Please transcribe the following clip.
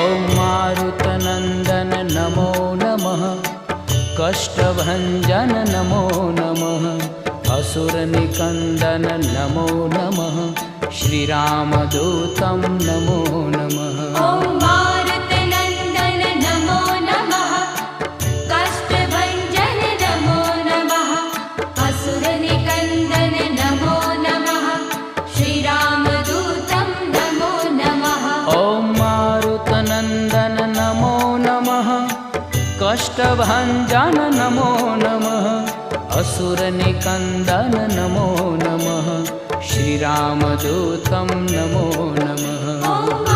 ॐ मारुतनन्दन नमो नमः, कष्टभञ्जन नमो नमः, असुरनिकन्दन नमो नमः, श्रीरामदूतं नमो नमः। ॐ मारुतनन्दन नमो नमः, कष्टभञ्जन नमो नमः, असुरनिकन्दन नमो नमः, श्रीरामदूतं नमो नमः। ॐ मारुतनन्दन नमो नमः, कष्टभञ्जन नमो नमः, असुरनिकन्दन नमो नमः, श्रीरामदूतं नमो नमः।